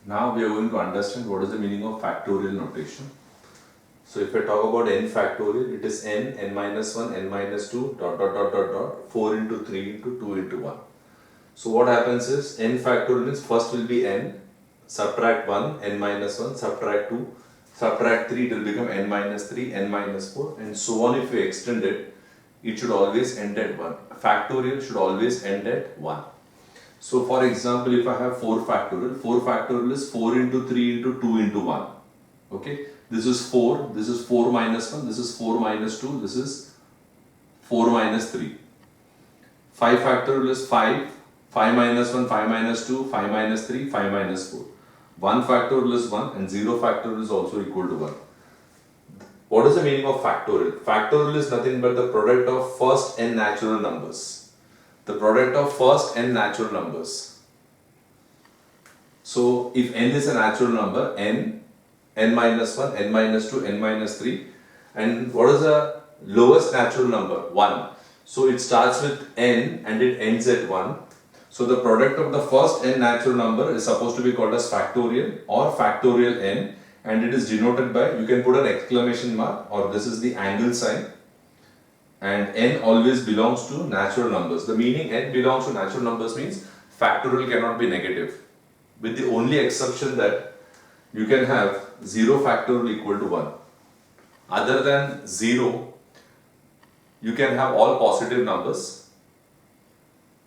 Now we are going to understand what is the meaning of factorial notation. So if I talk about n factorial, it is n minus 1, n minus 2, dot dot dot dot dot, 4 into 3 into 2 into 1. So what happens is n factorial means first will be n, subtract 1, n minus 1, subtract 2, subtract 3, it will become n minus 3, n minus 4, and so on. If you extend it, it should always end at 1. Factorial should always end at 1. So for example, if I have 4 factorial is 4 into 3 into 2 into 1. Okay, this is 4, this is 4 minus 1, this is 4 minus 2, this is 4 minus 3. 5 factorial is 5, 5 minus 1, 5 minus 2, 5 minus 3, 5 minus 4. 1 factorial is 1 and 0 factorial is also equal to 1. What is the meaning of factorial? Factorial is nothing but the product of first n natural numbers. The product of first n natural numbers. So if n is a natural number, n minus 1, n minus 2, n minus 3, and what is the lowest natural number? 1. So it starts with n and it ends at 1. So the product of the first n natural number is supposed to be called as factorial or factorial n, and it is denoted by, you can put an exclamation mark or this is the angle sign, and n always belongs to natural numbers. The meaning n belongs to natural numbers means factorial cannot be negative, with the only exception that you can have 0 factorial equal to 1. Other than 0, you can have all positive numbers.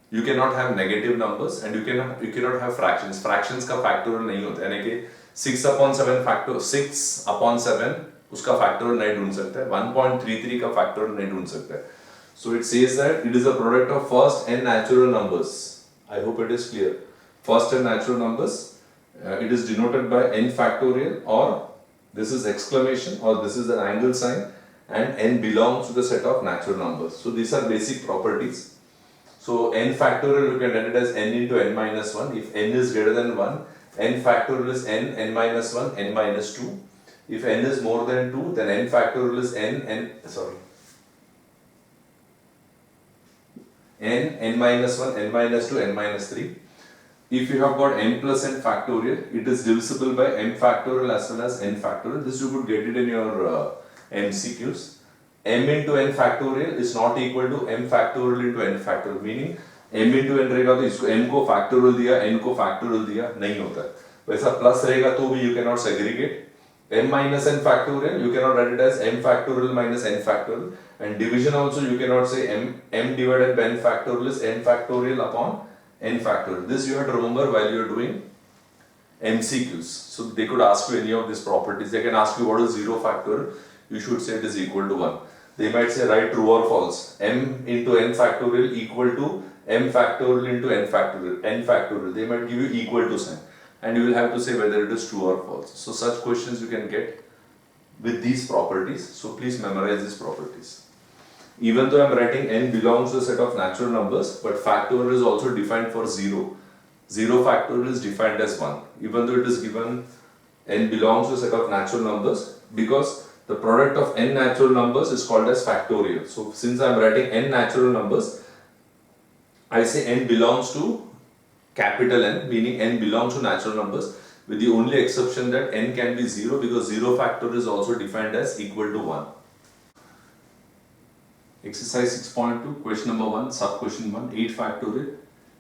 You cannot have negative numbers and you cannot have fractions. Fractions का factorial नहीं होता है, यानी कि 6/7 factor 6/7 उसका factorial नहीं ढूंढ सकता है, 1.33 का factorial नहीं ढूंढ सकता है. So it says that it is a product of first n natural numbers. I hope it is clear. First n natural numbers. It is denoted by n factorial, or this is exclamation, or this is an angle sign, and n belongs to the set of natural numbers. So these are basic properties. So n factorial, you can write it as n into n minus 1. If n is greater than 1, n factorial is n minus 1, n minus 2. If n is more than 2, then n factorial is n minus 1, n minus 2, n minus 3. If you have got n plus n factorial, it is divisible by m factorial as well as n factorial. This you could get it in your MCQs. m into n factorial is not equal to m factorial into n factorial, meaning m into n रहेगा तो इसको m को factorial दिया, n को factorial दिया, नहीं होता है. वैसा plus रहेगा तो भी you cannot segregate. m minus n factorial, you cannot write it as m factorial minus n factorial, and division also you cannot say m divided by n factorial is n factorial upon n factorial. This you have to remember while you are doing MCQs. So they could ask you any of these properties. They can ask you what is 0 factorial. You should say it is equal to 1. They might say write true or false. M into n factorial equal to m factorial into n factorial. They might give you equal to sign, and you will have to say whether it is true or false. So such questions you can get with these properties. So please memorize these properties. Even though I am writing n belongs to a set of natural numbers, but factorial is also defined for 0. 0 factorial is defined as 1. Even though it is given n belongs to a set of natural numbers, because the product of n natural numbers is called as factorial. So since I am writing n natural numbers, I say n belongs to capital N, meaning n belongs to natural numbers, with the only exception that n can be 0, because 0 factorial is also defined as equal to 1. Exercise 6.2, question number 1, sub question 1, 8 factorial.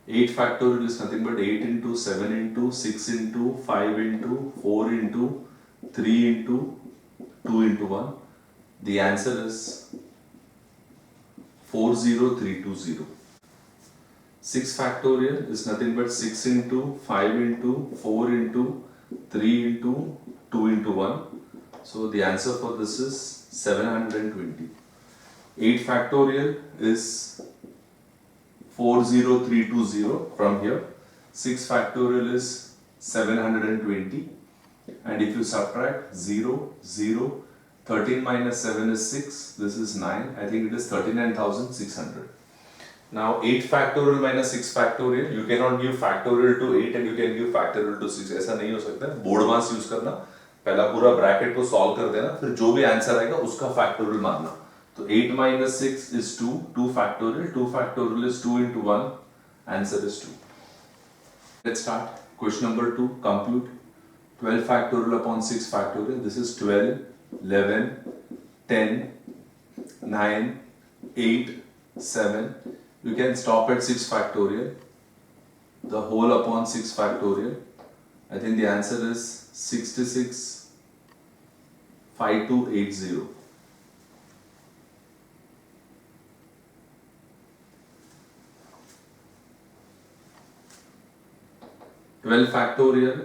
8 factorial is nothing but 8 into 7 into 6 into 5 into 4 into 3 into 2 into 1. The answer is 40320. 6 factorial is nothing but 6 into 5 into 4 into 3 into 2 into 1. So the answer for this is 720. 8 factorial is 40320 from here. 6 factorial is 720. And if you subtract 0, 0, 13 minus 7 is 6, this is 9, I think it is 39,600. Now 8 factorial minus 6 factorial, you cannot give factorial to 8 and you can give factorial to 6, ऐसा नहीं हो सकता है. Board मास use करना, पहला पूरा bracket को solve कर देना, फिर जो भी आंसर आएगा उसका factorial मानना. तो 8 minus 6 is 2, 2 factorial, 2 factorial is 2 into 1, answer is 2. Let's start. Question number 2, compute. 12 factorial upon 6 factorial. This is 12, 11, 10, 9, 8, 7. You can stop at 6 factorial. The whole upon 6 factorial. I think the answer is 66, 5280. Twelve factorial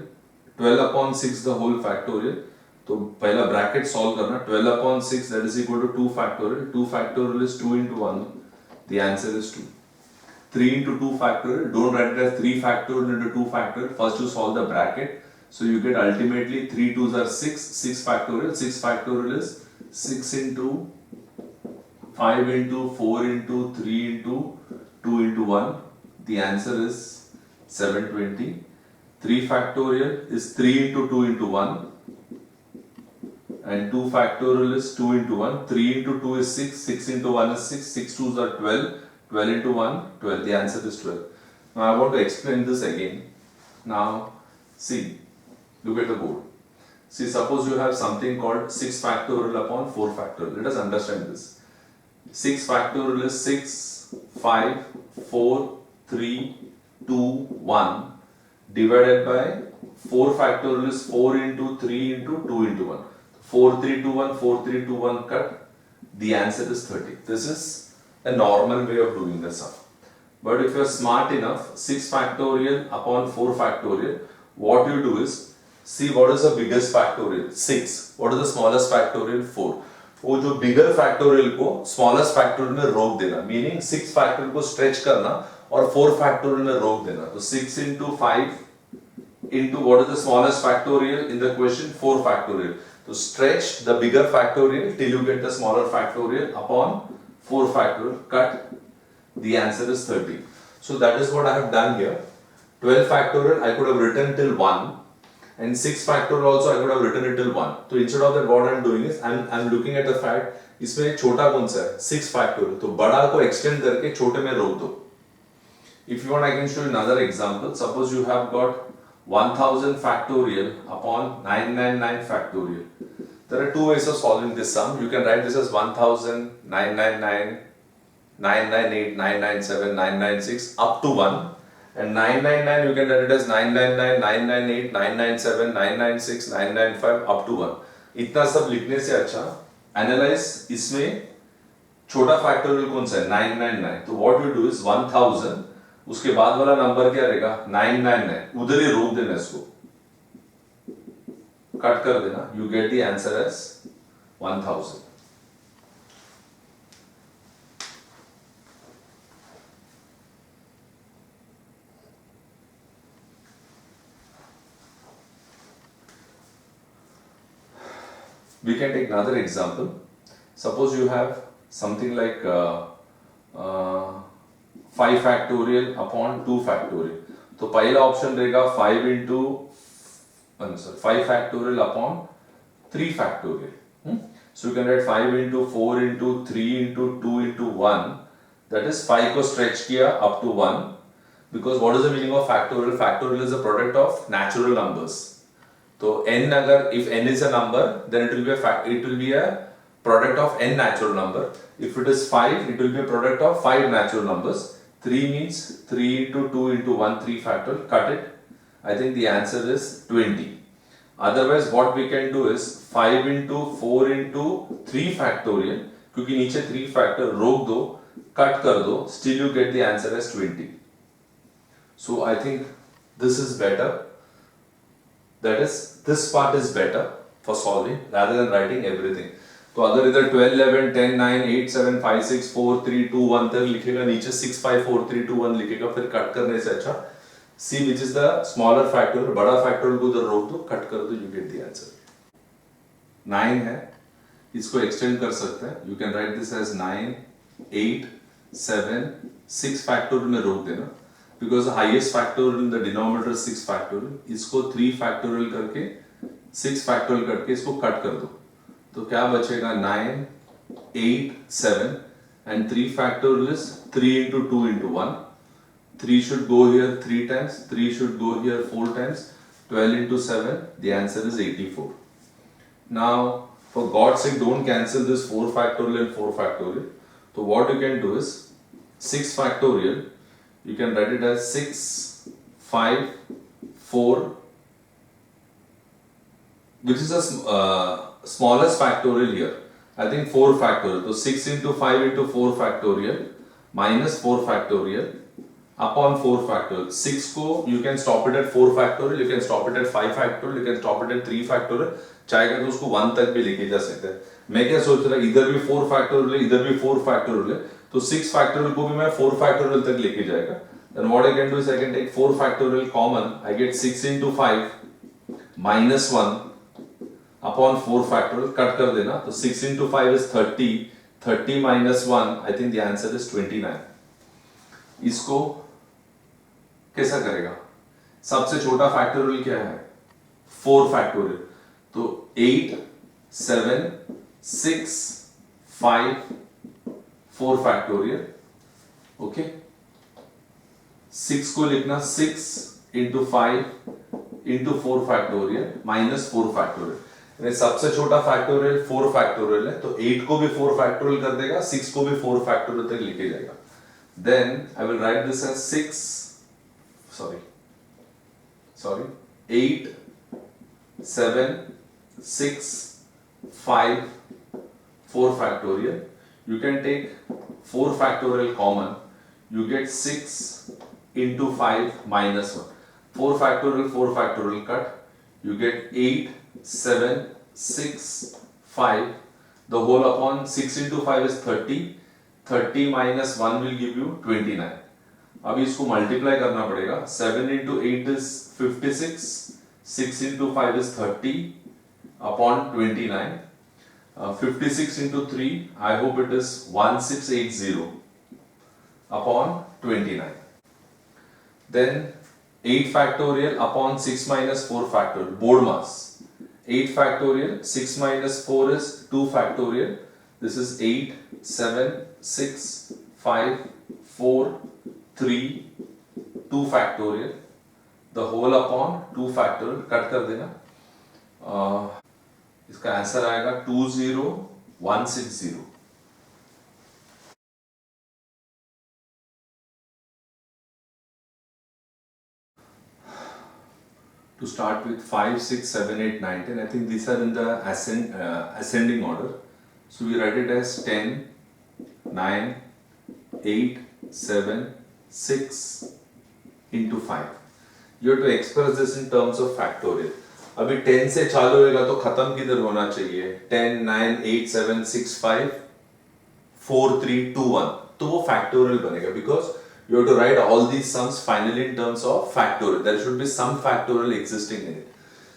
12 upon 6 the whole factorial. तो पहला bracket solve करना 12 upon 6 that is equal to 2 factorial. 2 factorial is 2 into 1. The answer is 2. 3 into 2 factorial. Don't write it as 3 factorial into 2 factorial. First you solve the bracket. So you get ultimately 3 2s are 6. 6 factorial. 6 factorial is 6 into 5 into 4 into 3 into 2 into 1. The answer is 720. 3 factorial is 3 into 2 into 1 and 2 factorial is 2 into 1. 3 into 2 is 6, 6 into 1 is 6, 6 2s are 12, 12 into 1, 12. The answer is 12. Now I want to explain this again. Now see, look at the board. See, suppose you have something called 6 factorial upon 4 factorial. Let us understand this. 6 factorial is 6, 5, 4, 3, 2, 1. Divided by 4 factorial is 4 into 3 into 2 into 1. 4, 3, 2, 1, 4, 3, 2, 1 cut. The answer is 30. This is a normal way of doing the sum. But if you are smart enough, 6 factorial upon 4 factorial, what you do is, see what is the biggest factorial? 6. What is the smallest factorial? 4. वो जो bigger factorial को smallest factorial में रोक देना, meaning 6 factorial को stretch करना और 4 factorial में रोक देना. तो 6 into 5 into what is the smallest factorial in the question? 4 factorial. So stretch the bigger factorial till you get the smaller factorial upon 4 factorial. Cut. The answer is 30. So that is what I have done here. 12 factorial I could have written till 1 and 6 factorial also I could have written it till 1. So instead of that what I am doing is I am looking at the fact इसमें छोटा कौन सा है? 6 factorial. तो बड़ा को extend करके छोटे में रोक दो. If you want, I can show you another example. Suppose you have got 1000 factorial upon 999 factorial. There are two ways of solving this sum. You can write this as 1000, 999, 998, 997, 996 up to 1. And 999 you can write it as 999, 998, 997, 996, 995 up to 1. इतना सब लिखने से अच्छा analyze इसमें छोटा factorial कौन सा है? 999. तो what you do is 1000 उसके बाद वाला नंबर क्या रहेगा? 999. उधर ही रोक देना इसको, कट कर देना. You get the answer as 1000. We can take another example. Suppose you have something like 5 factorial upon 2 factorial. तो पहला ऑप्शन रहेगा 5 into 5 factorial upon 3 factorial. So you can write 5 into 4 into 3 into 2 into 1. That is 5 को stretch किया up to 1. Because what is the meaning of factorial? Factorial is a product of natural numbers. तो n अगर if n is a number, then it will be a product of n natural number. If it is 5, it will be a product of 5 natural numbers. 3 means 3 into 2 into 1, 3 factorial. Cut it. I think the answer is 20. Otherwise, what we can do is 5 into 4 into 3 factorial. क्योंकि नीचे 3 factorial रोक दो, cut कर दो. Still you get the answer as 20. So I think this is better. That is, this part is better for solving rather than writing everything. तो अगर इधर 12, 11, 10, 9, 8, 7, 5, 6, 4, 3, 2, 1 तक लिखेगा, नीचे 6, 5, 4, 3, 2, 1 लिखेगा, फिर कट करने से अच्छा see which is the smaller factorial, बड़ा factorial को उधर रोक दो, कट कर दो, you get the answer. 9 है, इसको extend कर सकते हैं. You can write this as 9, 8, 7, 6 factorial में रोक देना. Because the highest factorial in the denominator is 6 factorial. इसको 3 factorial करके 6 factorial करके इसको कट कर दो. तो क्या बचेगा? 9, 8, 7 and 3 factorial is 3 into 2 into 1. 3 should go here 3 times. 3 should go here 4 times. 12 into 7, the answer is 84. Now, for God's sake, don't cancel this 4 factorial and 4 factorial. So what you can do is 6 factorial, you can write it as 6, 5, 4, which is a smallest factorial here. I think 4 factorial. So 6 into 5 into 4 factorial minus 4 factorial upon 4 factorial. 6 को you can stop it at 4 factorial, you can stop it at 5 factorial, you can stop it at 3 factorial. चाहेगा तो उसको 1 तक भी लेके जा सकते हैं. मैं क्या सोच रहा इधर भी 4 factorial है, इधर भी 4 factorial है, तो 6 factorial को भी मैं 4 factorial तक लेके जाएगा. Then what I can do is I can take 4 factorial common. I get 6 into 5 minus 1 upon 4 factorial. Cut कर देना, तो 6 into 5 is 30. 30 minus 1, I think the answer is 29. इसको कैसा करेगा? सबसे छोटा फैक्टोरियल क्या है? 4 फैक्टोरियल. तो 8, 7, 6, 5, 4 फैक्टोरियल. ओके, 6 को लिखना 6 into 5 into 4 factorial minus 4 factorial. सबसे छोटा फैक्टोरियल 4 फैक्टोरियल है, तो 8 को भी 4 फैक्टोरियल कर देगा, 6 को भी 4 फैक्टोरियल तक लेके जाएगा. Then I will write this as 8, 7, 6, 5, 4 factorial. You can take 4 factorial common. You get 6 into 5 minus 1. 4 factorial cut. You get 8, 7, 6, 5. The whole upon 6 into 5 is 30. 30 minus 1 will give you 29. अभी इसको multiply करना पड़ेगा. 7 into 8 is 56. 6 into 5 is 30 upon 29. 56 into 3, I hope it is 1680 upon 29. Then 8 factorial upon 6 minus 4 factorial. Board mass. 8 factorial, 6 minus 4 is 2 factorial. This is 8, 7, 6, 5, 4, 3, 2 factorial. The whole upon 2 factorial. Cut कर देना. इसका answer आएगा 20160. To start with 5, 6, 7, 8, 9, 10. I think these are in the ascending order. So we write it as 10, 9, 8, 7, 6 into 5. You have to express this in terms of factorial. अभी 10 से चालू होगा तो खत्म किधर होना चाहिए? 10, 9, 8, 7, 6, 5, 4, 3, 2, 1. तो वो factorial बनेगा because you have to write all these sums finally in terms of factorial. There should be some factorial existing in it.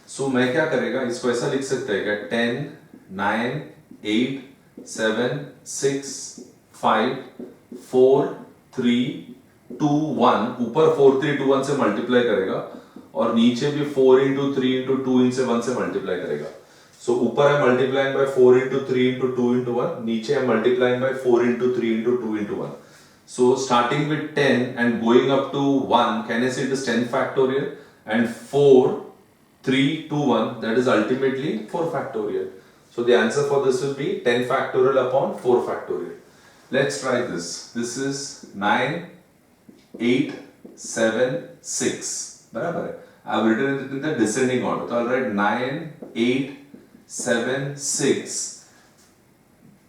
So मैं क्या करेगा? इसको ऐसा लिख सकते हैं क्या? 10, 9, 8, 7, 6, 5, 4, 3, 2, 1. ऊपर 4, 3, 2, 1 से मल्टीप्लाई करेगा और नीचे भी 4 into 3 into 2 into 1 से मल्टीप्लाई करेगा. So ऊपर है multiplying by 4 into 3 into 2 into 1. नीचे है multiplying by 4 into 3 into 2 into 1. So starting with 10 and going up to 1, can I say it is 10 factorial? And 4, 3, 2, 1, that is ultimately 4 factorial. So the answer for this will be 10 factorial upon 4 factorial. Let's try this. This is 9, 8, 7, 6. बराबर है. I have written it in the descending order. So I'll write 9, 8, 7, 6.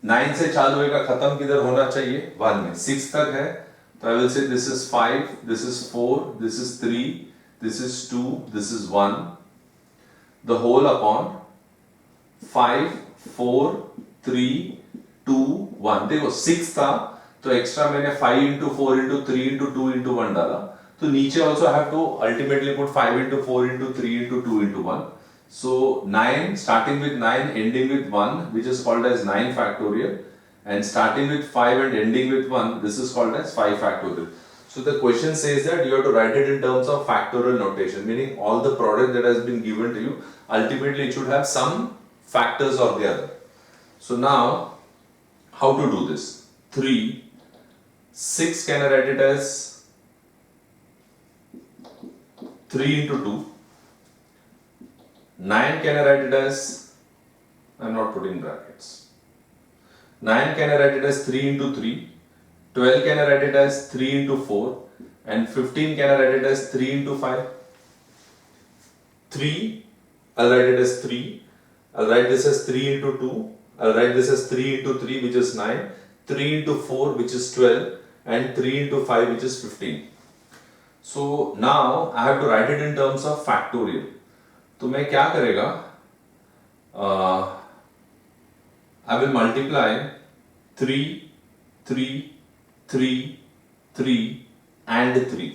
9 से चालू होगा, खत्म किधर होना चाहिए? 1 में. 6 तक है, तो I will say this is 5, this is 4, this is 3, this is 2, this is 1. The whole upon 5, 4, 3, 2, 1. देखो 6 था, तो एक्स्ट्रा मैंने 5 into 4 into 3 into 2 into 1 डाला. तो नीचे also I have to ultimately put 5 into 4 into 3 into 2 into 1. So 9, starting with 9, ending with 1, which is called as 9 factorial, and starting with 5 and ending with 1, this is called as 5 factorial. So the question says that you have to write it in terms of factorial notation, meaning all the product that has been given to you, ultimately it should have some factors or the other. So now, how to do this? 3, 6, can I write it as 3 into 2? 9 can I write it as, I'm not putting brackets. 9 can I write it as 3 into 3. 12 can I write it as 3 into 4. And 15 can I write it as 3 into 5. 3, I'll write it as 3. I'll write this as 3 into 2. I'll write this as 3 into 3, which is 9. 3 into 4, which is 12. And 3 into 5, which is 15. So now I have to write it in terms of factorial. तो मैं क्या करेगा? I will multiply 3, 3, 3, 3 and 3.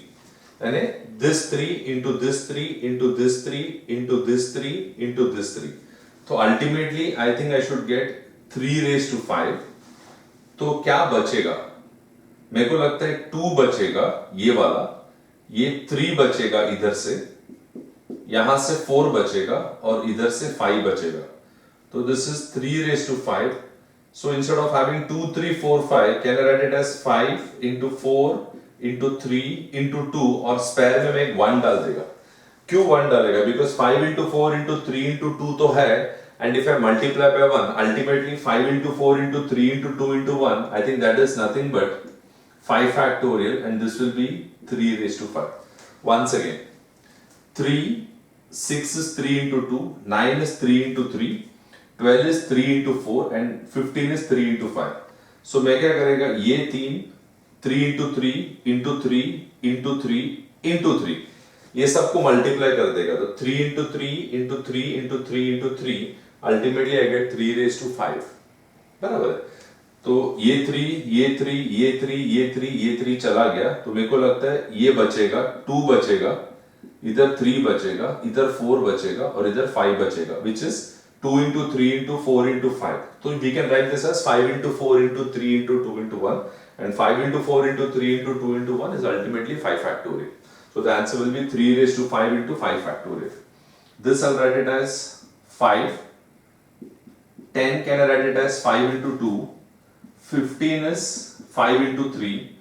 And this 3 into this 3 into this 3 into this 3 into this 3. So ultimately I think I should get 3 raised to 5. तो क्या बचेगा? मेरे को लगता है 2 बचेगा ये वाला, ये 3 बचेगा इधर से, यहां से 4 बचेगा और इधर से 5 बचेगा. So this is 3 raised to 5. So instead of having 2, 3, 4, 5, can I write it as 5 into 4 into 3 into 2 और spare में मैं एक 1 डाल देगा. क्यों 1 डालेगा? Because 5 into 4 into 3 into 2 तो है, and if I multiply by 1, ultimately 5 into 4 into 3 into 2 into 1, I think that is nothing but 5 factorial, and this will be 3 raised to 5. Once again, 3, 6 is 3 into 2, 9 is 3 into 3, 12 is 3 into 4 and 15 is 3 into 5. So मैं क्या करेगा? ये 3 into 3 into 3 into 3 into 3 ये सबको multiply कर देगा. तो 3 into 3 into 3 into 3 into 3 ultimately I get 3 raised to 5. बराबर है. तो ये 3 ये 3 ये 3 ये 3 ये 3 चला गया. तो मेरे को लगता है ये बचेगा, 2 बचेगा, इधर 3 बचेगा, इधर 4 बचेगा और इधर 5 बचेगा, which is 2 into 3 into 4 into 5. So we can write this as 5 into 4 into 3 into 2 into 1, and 5 into 4 into 3 into 2 into 1 is ultimately 5 factorial. So the answer will be 3 raised to 5 into 5 factorial. This I'll write it as 5. 10 can I write it as 5 into 2. 15 is 5 into 3.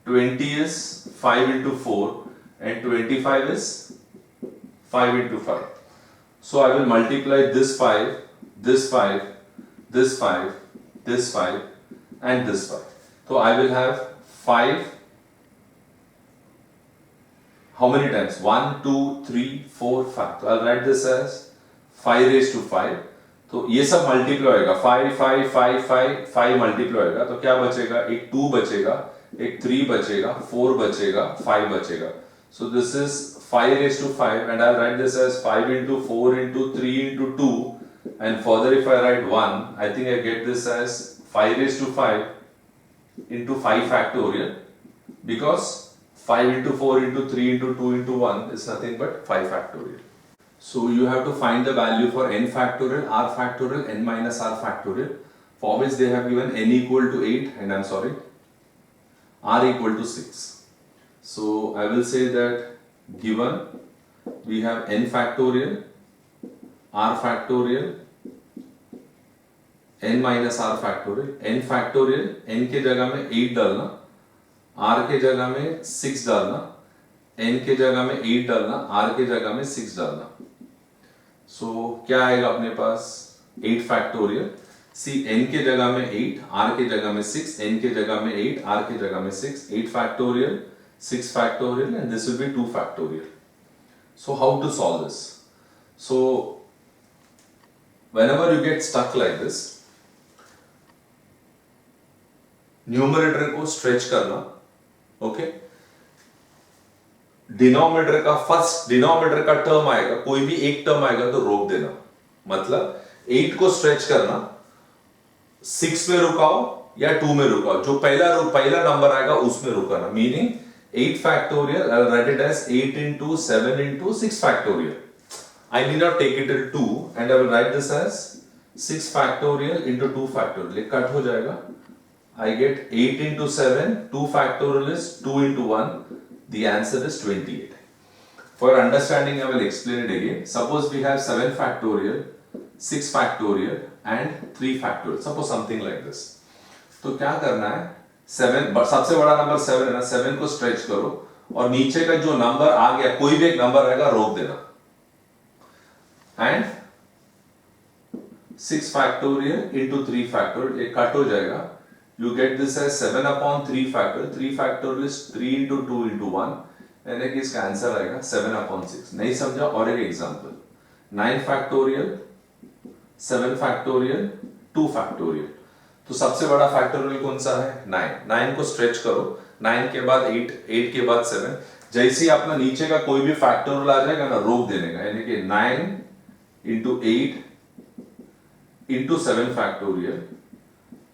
20 is 5 into 4. And 25 is 5 into 5. So I will multiply this 5, this 5, this 5, this 5 and this 5. So I will have 5. How many times? 1, 2, 3, 4, 5. So I'll write this as 5 raised to 5. तो ये सब multiply होगा. 5, 5, 5, 5, 5 multiply होगा. तो क्या बचेगा? एक 2 बचेगा, एक 3 बचेगा, 4 बचेगा, 5 बचेगा. So this is 5 raised to 5, and I'll write this as 5 into 4 into 3 into 2, and further if I write 1, I think I get this as 5 raised to 5 into 5 factorial, because 5 into 4 into 3 into 2 into 1 is nothing but 5 factorial. So you have to find the value for n factorial, r factorial, n minus r factorial, for which they have given n equal to 8 and I'm sorry, r equal to 6. So I will say that given we have n factorial, r factorial, n minus r factorial, n factorial, n के जगह में 8 डालना, r के जगह में 6 डालना, n के जगह में 8 डालना, r के जगह में 6 डालना. So क्या आएगा अपने पास? 8 factorial. See, n के जगह में 8, r के जगह में 6, n के जगह में 8, r के जगह में 6, 8 factorial, 6 factorial, and this will be 2 factorial. So how to solve this? So whenever you get stuck like this, numerator को स्ट्रेच करना, ओके. डिनोमिनेटर का फर्स्ट डिनोमिनेटर का टर्म आएगा, कोई भी एक टर्म आएगा तो रोक देना. मतलब 8 को स्ट्रेच करना, 6 में रुकाओ या 2 में रुकाओ, जो पहला नंबर आएगा उसमें रुकाना. Meaning 8 factorial, I'll write it as 8 into 7 into 6 factorial. I need not take it till 2, and I will write this as 6 factorial into 2 factorial. ये कट हो जाएगा. I get 8 into 7, 2 factorial is 2 into 1. The answer is 28. For understanding, I will explain it again. Suppose we have 7 factorial, 6 factorial and 3 factorial. Suppose something like this. तो क्या करना है? 7, सबसे बड़ा number 7 है ना, 7 को स्ट्रेच करो और नीचे का जो नंबर आ गया, कोई भी एक नंबर आएगा रोक देना. And 6 factorial into 3 factorial, ये कट हो जाएगा. You get this as 7 upon 3 factorial. 3 factorial is 3 into 2 into 1. यानी कि इसका आंसर आएगा 7 upon 6. नहीं समझा? और एक एग्जाम्पल. 9 factorial, 7 factorial, 2 factorial. तो सबसे बड़ा फैक्टोरियल कौन सा है? 9. 9 को स्ट्रेच करो. 9 के बाद 8, 8 के बाद 7. जैसे ही अपना नीचे का कोई भी फैक्टोरियल आ जाएगा ना, रोक देने का. यानी कि 9 into 8 into 7 factorial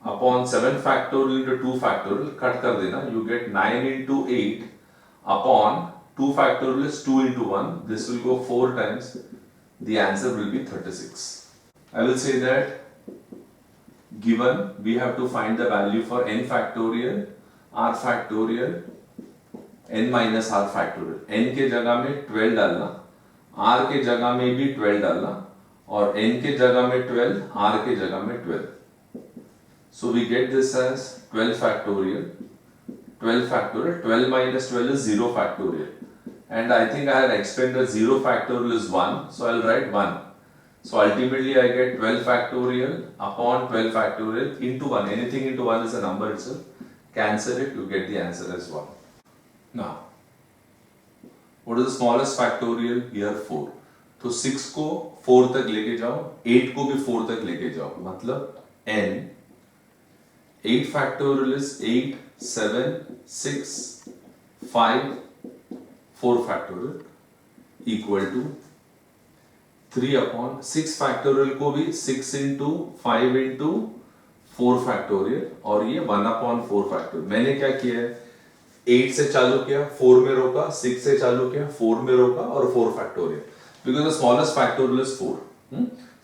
upon 7 factorial into 2 factorial, cut कर देना. You get 9 into 8 upon 2 factorial is 2 into 1. This will go 4 times. The answer will be 36. I will say that given we have to find the value for n factorial, r factorial, n minus r factorial. n के जगह में 12 डालना, r के जगह में भी 12 डालना, और n के जगह में 12, r के जगह में 12. So we get this as 12 factorial. 12 factorial. 12 minus 12 is 0 factorial. And I think I had explained that 0 factorial is 1. So I'll write 1. So ultimately I get 12 factorial upon 12 factorial into 1. Anything into 1 is a number itself. Cancel it, you get the answer as 1. Now, what is the smallest factorial? Here 4. तो 6 को 4 तक लेके जाओ, 8 को भी 4 तक लेके जाओ. मतलब n 8 factorial is 8, 7, 6, 5, 4 factorial equal to 3 upon 6 factorial को भी 6 into 5 into 4 factorial, और ये 1 upon 4 factorial. मैंने क्या किया है? 8 से चालू किया, 4 में रोका, 6 से चालू किया, 4 में रोका, और 4 factorial. Because the smallest factorial is 4.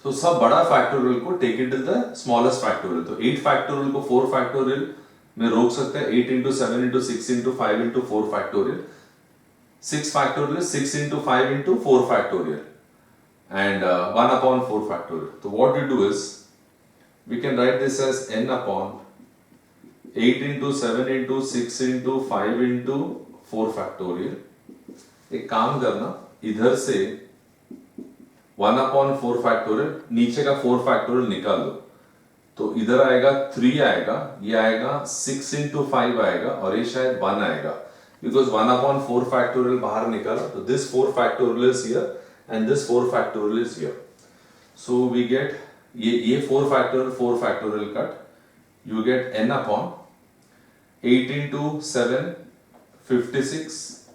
So सब बड़ा factorial को take it to the smallest factorial. तो 8 factorial को 4 factorial में रोक सकते हैं. 8 into 7 into 6 into 5 into 4 factorial. 6 factorial is 6 into 5 into 4 factorial. And 1 upon 4 factorial. So what we do is, we can write this as n upon 8 into 7 into 6 into 5 into 4 factorial. एक काम करना, इधर से 1 upon 4 factorial, नीचे का 4 factorial निकाल दो. तो इधर आएगा 3 आएगा, ये आएगा 6 into 5 आएगा, और ये शायद 1 आएगा. Because 1 upon 4 factorial बाहर निकाला, तो this 4 factorial is here. And this 4 factorial is here. So we get ये 4 factorial cut. You get n upon 8 into 7, 56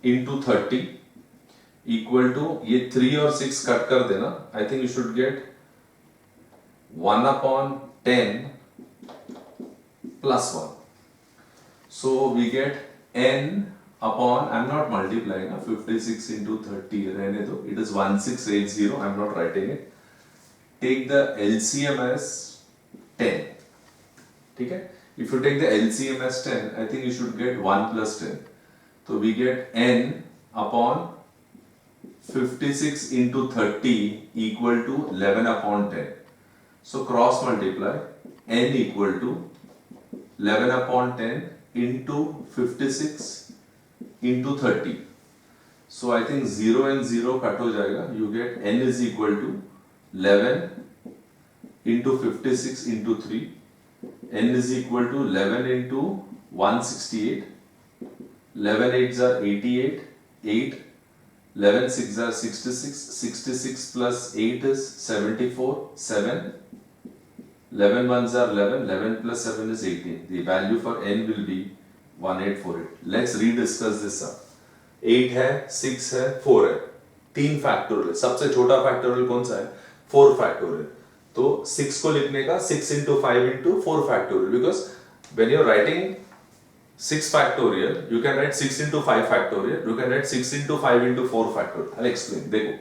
into 30 equal to ये 3 और 6 कट कर देना. I think you should get 1 upon 10 plus 1. So we get n upon, I'm not multiplying, 56 into 30, रहने दो, it is 1680, I'm not writing it. Take the LCM as 10. ठीक है? If you take the LCM as 10, I think you should get 1 plus 10. So we get n upon 56 into 30 equal to 11 upon 10. So cross multiply, n equal to 11 upon 10 into 56 into 30. So I think 0 and 0 cut हो जाएगा. You get n is equal to 11 into 56 into 3. n is equal to 11 into 168. 11 8s are 88. 8. 11 6s are 66. 66 plus 8 is 74. 7. 11 1s are 11. 11 plus 7 is 18. The value for n will be 1848. Let's rediscuss this up. 8 है, 6 है, 4 है. 3 factorial. सबसे छोटा factorial कौन सा है? 4 factorial. तो 6 को लिखने का 6 into 5 into 4 factorial. Because when you're writing 6 factorial, you can write 6 into 5 factorial. You can write 6 into 5 into 4 factorial. I'll explain. देखो,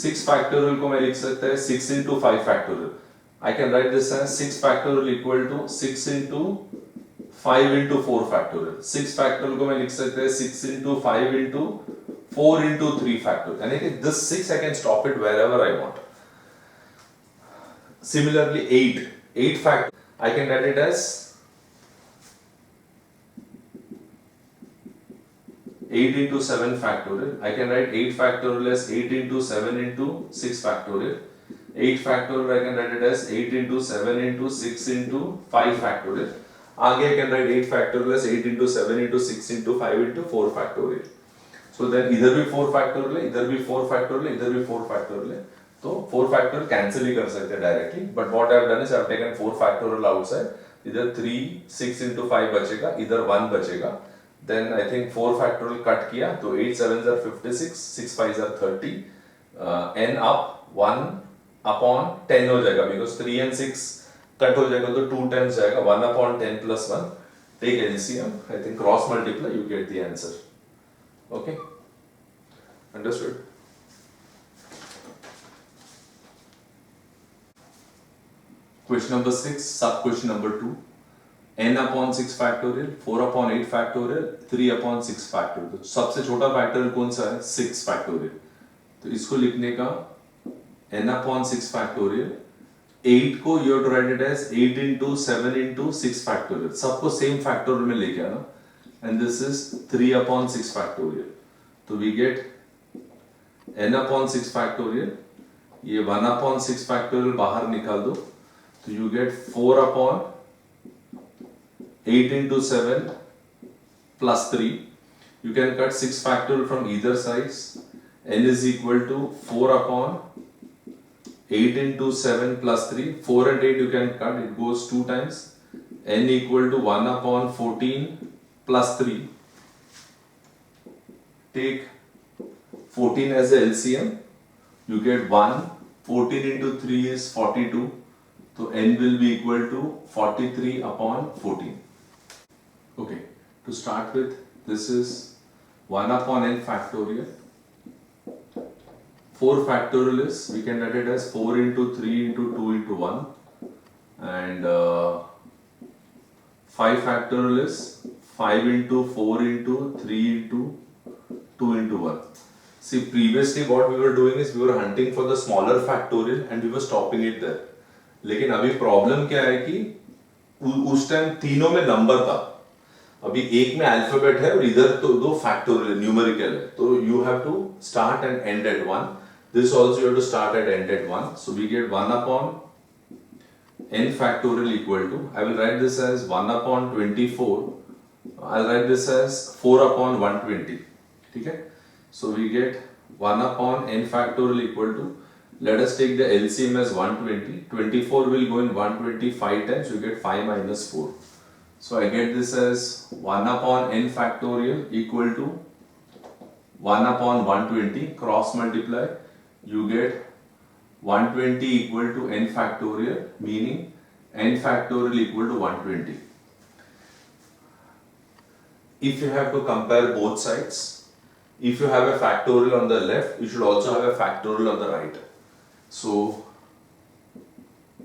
6 factorial को मैं लिख सकता है 6 into 5 factorial. I can write this as 6 factorial equal to 6 into 5 into 4 factorial. 6 factorial को मैं लिख सकते हैं 6 into 5 into 4 into 3 factorial. यानी कि this 6 I can stop it wherever I want. Similarly 8 factorial I can write it as 8 into 7 factorial. I can write 8 factorial as 8 into 7 into 6 factorial. 8 factorial I can write it as 8 into 7 into 6 into 5 factorial. आगे I can write 8 factorial as 8 into 7 into 6 into 5 into 4 factorial. So then इधर भी 4 factorial है, इधर भी 4 factorial है, इधर भी 4 factorial है. तो 4 factorial cancel ही कर सकते हैं directly. But what I have done is I have taken 4 factorial outside. इधर 3 6 into 5 बचेगा, इधर 1 बचेगा. Then I think 4 factorial cut किया, तो 8 sevens are 56, 6 5s are 30. N up 1 upon 10 हो जाएगा because 3 and 6 कट हो जाएगा तो 2 times जाएगा 1 upon 10 plus 1. Take LCM. I think cross multiply, you get the answer. Okay, understood. Question number 6, sub question number 2. n upon 6 factorial, 4 upon 8 factorial, 3 upon 6 factorial. तो सबसे छोटा factorial कौन सा है? 6 factorial. तो इसको लिखने का n upon 6 factorial, 8 को you have to write it as 8 into 7 into 6 factorial. सबको same factorial में लेके आना. And this is 3 upon 6 factorial. तो we get n upon 6 factorial. ये 1 upon 6 factorial बाहर निकाल दो. तो you get 4 upon 8 into 7 plus 3. You can cut 6 factorial from either sides. N is equal to 4 upon 8 into 7 plus 3. 4 and 8 you can cut. It goes 2 times. N equal to 1 upon 14 plus 3. Take 14 as a LCM. You get 1. 14 into 3 is 42. So N will be equal to 43 upon 14. Okay, to start with, this is 1 upon n factorial. 4 factorial is, we can write it as 4 into 3 into 2 into 1. And 5 factorial is 5 into 4 into 3 into 2 into 1. See, previously what we were doing is we were hunting for the smaller factorial and we were stopping it there. लेकिन अभी problem क्या है कि उस time तीनों में number था, अभी एक में अल्फाबेट है और इधर तो दो फैक्टोरियल न्यूमेरिकल है, तो you have to start and end at 1. This also you have to start and end at 1. So we get 1 upon n factorial equal to, I will write this as 1 upon 24. I'll write this as 4 upon 120. ठीक है? So we get 1 upon n factorial equal to, let us take the LCM as 120. 24 will go in 125 times, you get 5 minus 4. So I get this as 1 upon n factorial equal to 1 upon 120. Cross multiply, you get 120 equal to n factorial, meaning n factorial equal to 120. If you have to compare both sides, if you have a factorial on the left, you should also have a factorial on the right. So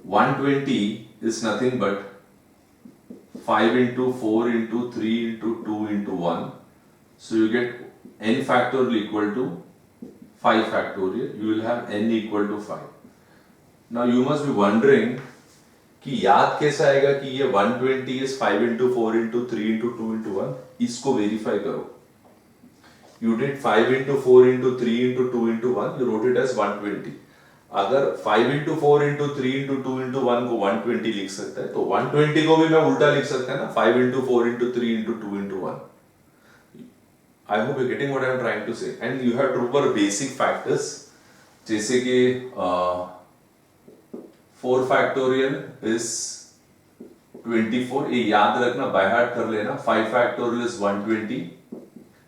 120 is nothing but 5 into 4 into 3 into 2 into 1. So you get n factorial equal to 5 factorial. You will have n equal to 5. Now you must be wondering कि याद कैसा आएगा कि ये 120 is 5 into 4 into 3 into 2 into 1. इसको verify करो. You did 5 into 4 into 3 into 2 into 1. You wrote it as 120. अगर 5 into 4 into 3 into 2 into 1 को 120 लिख सकता है, तो 120 को भी मैं उल्टा लिख सकता है ना, 5 into 4 into 3 into 2 into 1. I hope you're getting what I'm trying to say. And you have to remember basic factors, जैसे कि 4 factorial is 24. ये याद रखना, by heart कर लेना. 5 factorial is 120.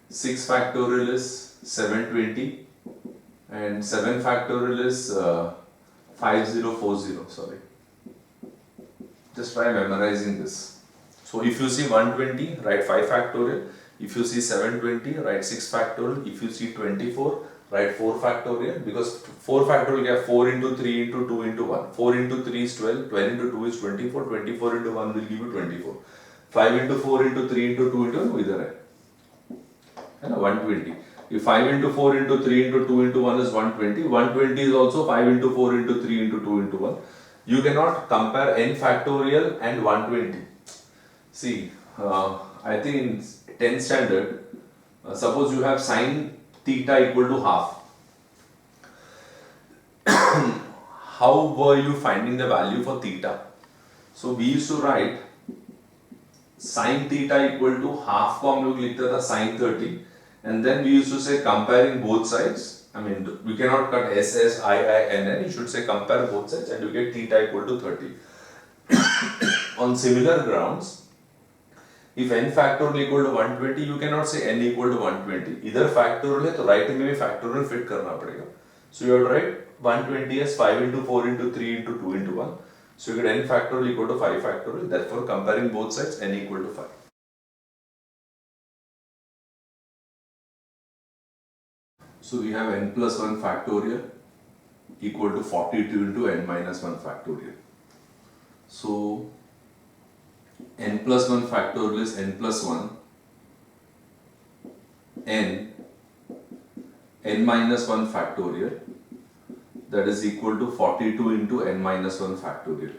6 factorial is 720. And 7 factorial is 5040. Sorry. Just try memorizing this. So if you see 120, write 5 factorial. If you see 720, write 6 factorial. If you see 24, write 4 factorial. Because 4 factorial you have 4 into 3 into 2 into 1. 4 into 3 is 12. 12 into 2 is 24. 24 into 1 will give you 24. 5 into 4 into 3 into 2 into 1 इधर है ना 120. If 5 into 4 into 3 into 2 into 1 is 120, 120 is also 5 into 4 into 3 into 2 into 1. You cannot compare n factorial and 120. See, I think in 10th standard, suppose you have sine theta equal to half. how were you finding the value for theta? So we used to write sin theta equal to half को हम लोग लिखते था sin 30 and then we used to say comparing both sides. I mean we cannot cut s s I n n. You should say compare both sides and you get theta equal to 30. On similar grounds, if n factorial equal to 120, you cannot say n equal to 120. Either factorial है तो right में भी factorial fit करना पड़ेगा. So you have to write 120 as 5 into 4 into 3 into 2 into 1. So you get n factorial equal to 5 factorial. Therefore, comparing both sides, n equal to 5. So we have n plus 1 factorial equal to 42 into n minus 1 factorial. So n plus 1 factorial is n plus 1 n minus 1 factorial, that is equal to 42 into n minus 1 factorial.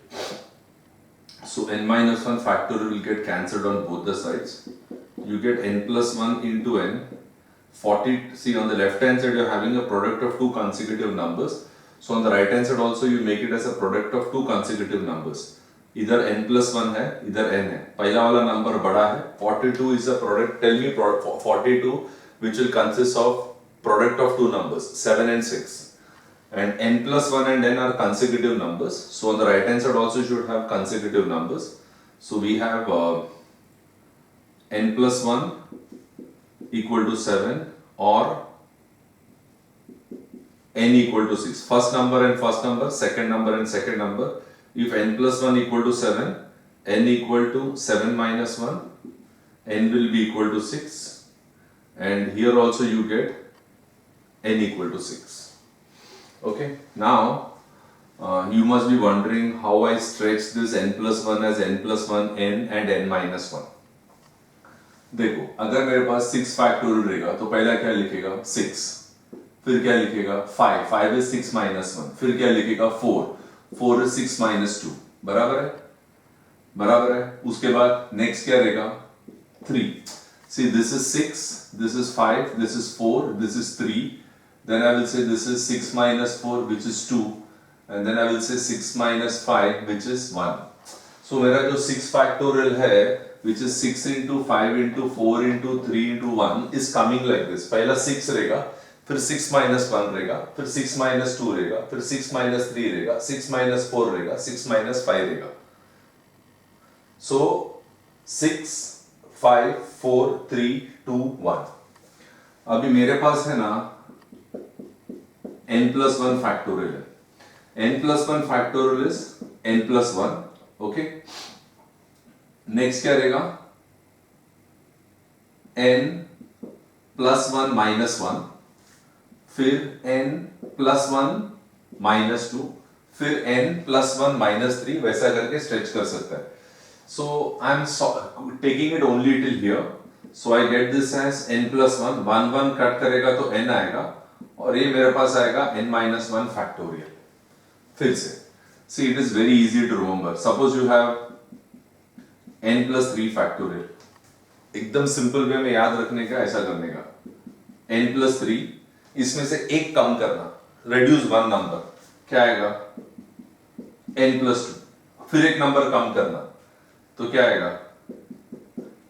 So n minus 1 factorial will get cancelled on both the sides. You get n plus 1 into n. 40. See, on the left hand side you are having a product of two consecutive numbers. So on the right hand side also you make it as a product of two consecutive numbers. Either n plus 1 है, either n है. पहला वाला number बड़ा है. 42 is a product. Tell me 42 which will consist of product of two numbers, 7 and 6. And n plus 1 and n are consecutive numbers. So on the right hand side also you should have consecutive numbers. So we have n plus 1 equal to 7 or n equal to 6. First number and first number, second number and second number. If n plus 1 equal to 7, n equal to 7 minus 1, n will be equal to 6. And here also you get n equal to 6. Okay, now you must be wondering how I stretch this n plus 1 as n plus 1 n and n minus 1. देखो, अगर मेरे पास 6 factorial रहेगा तो पहला क्या लिखेगा 6, फिर क्या लिखेगा 5, 5 is 6 minus 1, फिर क्या लिखेगा 4, 4 is 6 minus 2, बराबर है? बराबर है? उसके बाद नेक्स्ट क्या रहेगा 3. See, this is 6, this is 5, this is 4, this is 3. Then I will say this is 6 minus 4 which is 2 and then I will say 6 minus 5 which is 1. So मेरा जो 6 factorial है which is 6 into 5 into 4 into 3 into 1 is coming like this. पहला 6 रहेगा, फिर 6 minus 1 रहेगा, फिर 6 minus 2 रहेगा, फिर 6 minus 3 रहेगा, 6 minus 4 रहेगा, 6 minus 5 रहेगा. So 6, 5, 4, 3, 2, 1. अभी मेरे पास है ना n plus 1 factorial है. n plus 1 factorial is n plus 1. Okay. Next क्या रहेगा n plus 1 minus 1, फिर n plus 1 minus 2, फिर n plus 1 minus 3, वैसा करके स्ट्रेच कर सकता है. So I am taking it only till here. So I get this as n plus 1, 1 1 cut करेगा तो n आएगा और ये मेरे पास आएगा n minus 1 factorial. फिर से see, it is very easy to remember. Suppose you have n plus 3 factorial. एकदम सिंपल वे में याद रखने का, ऐसा करने का n plus 3, इसमें से एक कम करना, reduce one number, क्या आएगा n plus 2, फिर एक नंबर कम करना तो क्या आएगा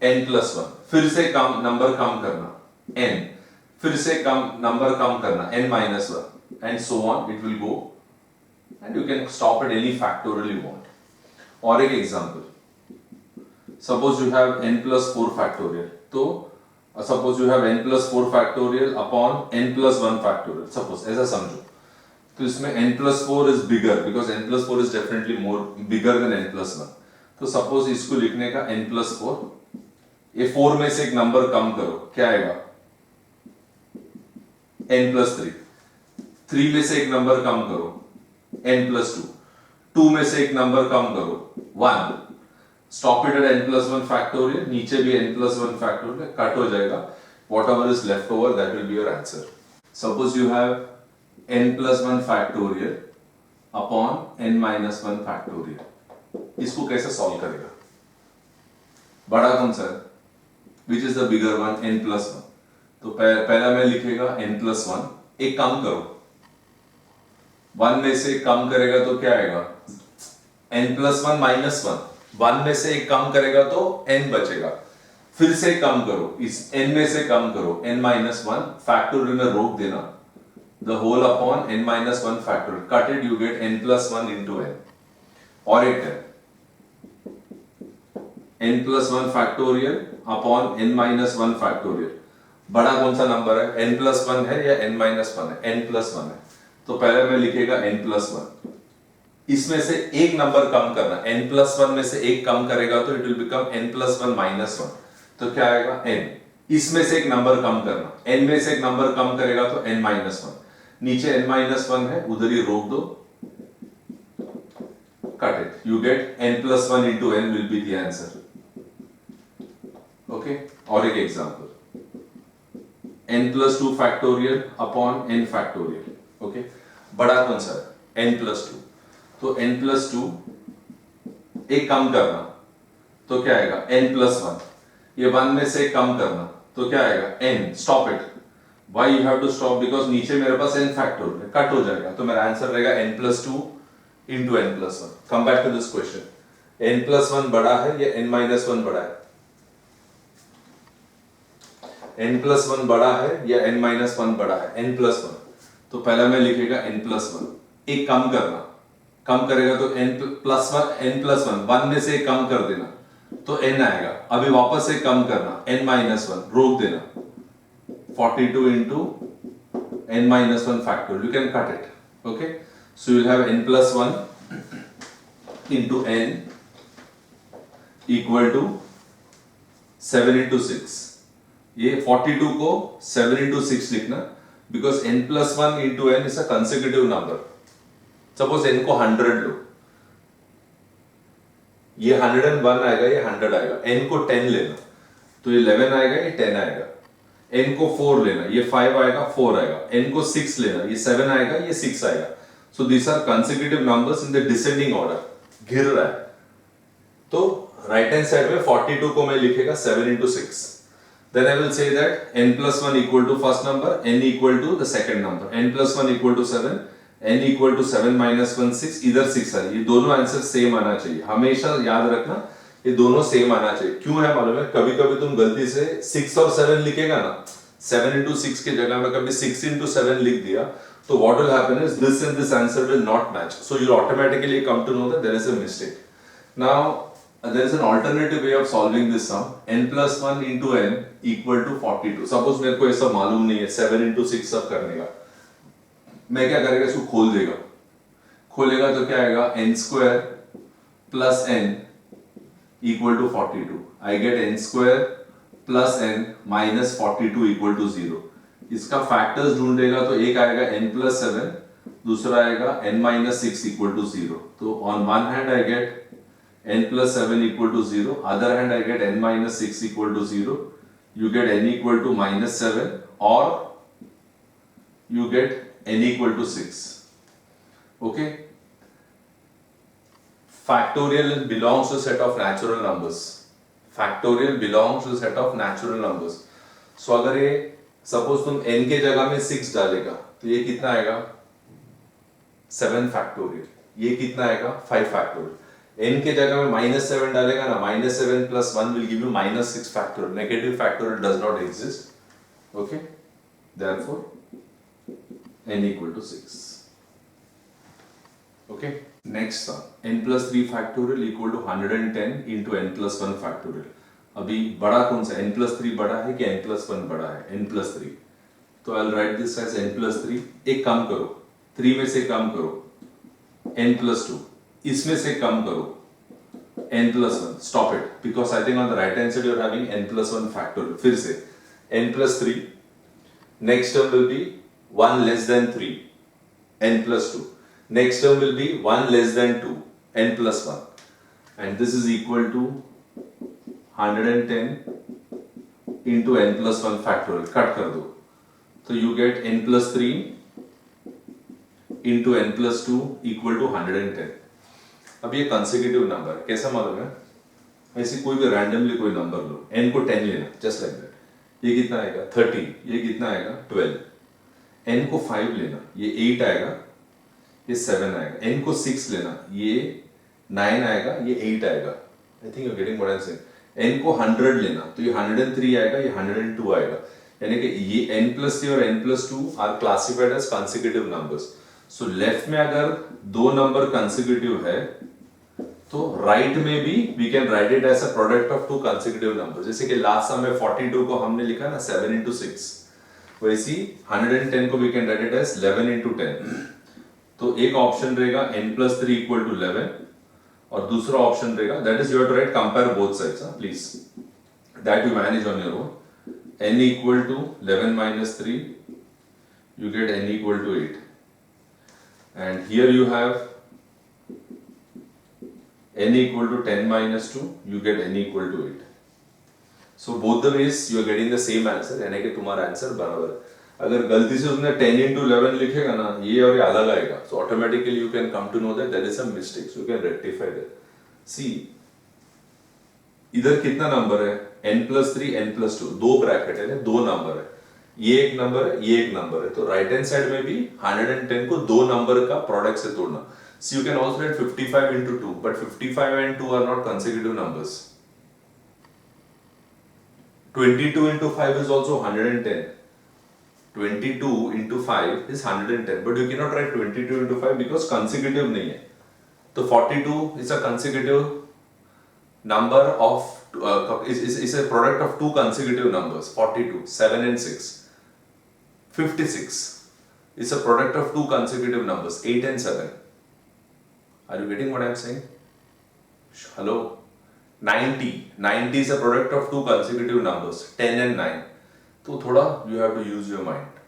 n plus 1, फिर से कम नंबर कम करना n, फिर से कम नंबर कम करना n minus 1 and so on it will go and you can stop at any factorial you want. और एक example, suppose you have n plus 4 factorial, तो suppose you have n plus 4 factorial upon n plus 1 factorial, suppose ऐसा समझो, तो इसमें n plus 4 is bigger because n plus 4 is definitely more bigger than n plus 1. तो suppose इसको लिखने का n plus 4, ये 4 में से एक नंबर कम करो, क्या आएगा n plus 3, 3 में से एक नंबर कम करो n plus 2, 2 में से एक नंबर कम करो 1. Stop it at n plus 1 factorial, नीचे भी n plus 1 factorial, कट हो जाएगा, whatever is left over that will be your answer. Suppose you have n plus 1 factorial upon n minus 1 factorial. इसको कैसे सॉल्व करेगा? बड़ा कौन सा है? Which is the bigger one? n plus 1. तो पहला मैं लिखेगा n plus 1, एक काम करो, 1 में से कम करेगा तो क्या आएगा, n plus one minus one, 1 में से एक कम करेगा तो n बचेगा, फिर से कम करो, इस n में से कम करो n माइनस वन, फैक्टोरियल में रोक देना, the whole upon n minus 1 factorial, cut it, you get n plus 1 into n, और एक है n plus 1 factorial upon n minus 1 factorial, बड़ा कौन सा नंबर है, n plus 1 है या n minus 1 है, n plus 1 है, तो पहले मैं लिखेगा n plus 1, इसमें से एक नंबर कम करना, n plus 1 में से एक कम करेगा तो it will become n plus 1 minus 1, तो क्या आएगा n, इसमें से एक नंबर कम करना, n में से एक नंबर कम करेगा तो n minus 1, नीचे n minus 1 है, उधर ही रोक दो, cut it, you get n plus 1 into n will be the answer. Okay, और एक example, n plus 2 factorial upon n factorial. Okay, बड़ा कौन सा है, n plus 2, तो n plus 2 एक कम करना तो क्या आएगा n plus 1, ये 1 में से कम करना तो क्या आएगा n, stop it, why you have to stop, because नीचे मेरे पास n factorial कट हो जाएगा, तो मेरा आंसर रहेगा n plus 2 into n plus 1. Come back to this question, n plus 1 बड़ा है या n minus 1 बड़ा है, n plus 1 बड़ा है या n minus 1 बड़ा है, n plus 1, तो पहला मैं लिखेगा n plus 1, एक कम करना, कम करेगा तो n plus 1, n plus 1, 1 में से एक कम कर देना तो n आएगा, अभी वापस से कम करना n minus 1, रोक देना, 42 into n minus 1 factorial, you can cut it. Okay, so you'll have n plus 1 into n equal to 7 into 6, ये 42 को 7 into 6 लिखना, because n plus 1 into n is a consecutive number. Suppose n को 100 लो, ये 101 आएगा, ये 100 आएगा, n को 10 लेना तो ये 11 आएगा, ये 10 आएगा, n को 4 लेना, ये 5 आएगा, 4 आएगा, n को 6 लेना, ये 7 आएगा, ये 6 आएगा. So these are consecutive numbers in the descending order, गिर रहा है, तो राइट हैंड साइड में 42 को मैं लिखेगा 7 into 6. Then I will say that n plus 1 equal to first number, n equal to the second number, n plus 1 equal to 7, n equal to 7 minus 1 6, इधर 6 है, ये दोनों आंसर सेम आना चाहिए, हमेशा याद रखना ये दोनों सेम आना चाहिए. क्यों है मालूम है, कभी कभी तुम गलती से 6 और 7 लिखेगा ना, 7 into 6 की जगह में कभी 6 into 7 लिख दिया, तो what will happen is this and this answer will not match, so you'll automatically come to know that there is a mistake. Now there is an alternative way of solving this sum, n plus 1 into n equal to 42. Suppose मेरे को ये सब मालूम नहीं है 7 into 6 सब करने का, मैं क्या करेगा, इसको खोल देगा, खोलेगा तो क्या आएगा n square plus n equal to 42. I get n square plus n minus 42 equal to 0. इसका फैक्टर्स ढूंढेगा तो एक आएगा n plus 7, दूसरा आएगा n minus 6 equal to 0. तो on one hand I get n plus 7 equal to 0, other hand I get n minus 6 equal to 0, you get n equal to minus 7 or you get n equal to 6. Okay, factorial belongs to a set of natural numbers, factorial belongs to a set of natural numbers. So अगर ये suppose तुम n के जगह में 6 डालेगा तो ये कितना आएगा 7 factorial, ये कितना आएगा 5 factorial. n के जगह में minus 7 डालेगा ना, minus 7 plus 1 will give you minus 6 factorial. Negative factorial does not exist. Okay, therefore n equal to 6. Okay, next sum, n plus 3 factorial equal to 110 into n plus 1 factorial. अभी बड़ा कौन सा, n plus 3 बड़ा है कि n plus 1 बड़ा है, n plus 3, तो I'll write this as n plus 3. एक कम करो, 3 में से कम करो n plus 2, इसमें से कम करो n plus 1, stop it, because I think on the right hand side you are having n plus 1 factorial. फिर से n plus 3, next term will be 1 less than 3, n plus 2, next term will be 1 less than 2, n plus 1, and this is equal to 110 into n plus 1 factorial. Cut कर दो तो you get n plus 3 into n plus 2 equal to 110. अब ये consecutive number है, कैसा मालूम है, ऐसे कोई भी रैंडमली कोई नंबर लो, n को 10 लेना, जस्ट लाइक दैट, ये कितना आएगा 13, ये कितना आएगा 12, n को 5 लेना, ये 8 आएगा, ये 7 आएगा, n को 6 लेना, ये 9 आएगा, ये 8 आएगा। I think you getting what I am saying. n को 100 लेना, तो ये 103 आएगा, ये 102 आएगा। यानी कि ये n+3 और n+2 are classified as consecutive numbers. So left में अगर दो नंबर कंसेक्यूटिव है तो राइट में भी we can write it as a product of two consecutive number. जैसे कि लास्ट सम में 42 को हमने लिखा ना 7 into 6, वैसी 110 को we can write it as 11 into 10। तो एक ऑप्शन रहेगा n+3 equal to 11 और दूसरा ऑप्शन रहेगा, that is you have to write compare both sides, please that you manage on your own. n equal to 11 minus 3, you get n equal to 8, and here you have n equal to 10 minus 2, you get n equal to 8. So both the ways you are getting the same answer, यानी कि तुम्हारा answer बराबर है। अगर गलती से उसने 10 into 11 लिखेगा ना, ये और ये अलग आएगा, so automatically you can come to know that there is some mistake, so you can rectify that. See, इधर कितना नंबर है, n+3 n+2, दो ब्रैकेट है, दो नंबर है, ये एक नंबर है, ये एक नंबर है, तो राइट हैंड साइड में भी 110 को दो नंबर का प्रोडक्ट से तोड़ना। So you can also write 55 into 2, but 55 and 2 are not consecutive numbers. 22 into 5 is also 110. 22 into 5 is 110, but you cannot write 22 into 5 because consecutive नहीं है। तो 42 is a consecutive number of is a product of two consecutive numbers, 42, 7 and 6. 56 is a product of two consecutive numbers, 8 and 7. Are you getting what I am saying? Hello? 90 is a product of two consecutive numbers, 10 and 9. तो थोड़ा you have to use your mind.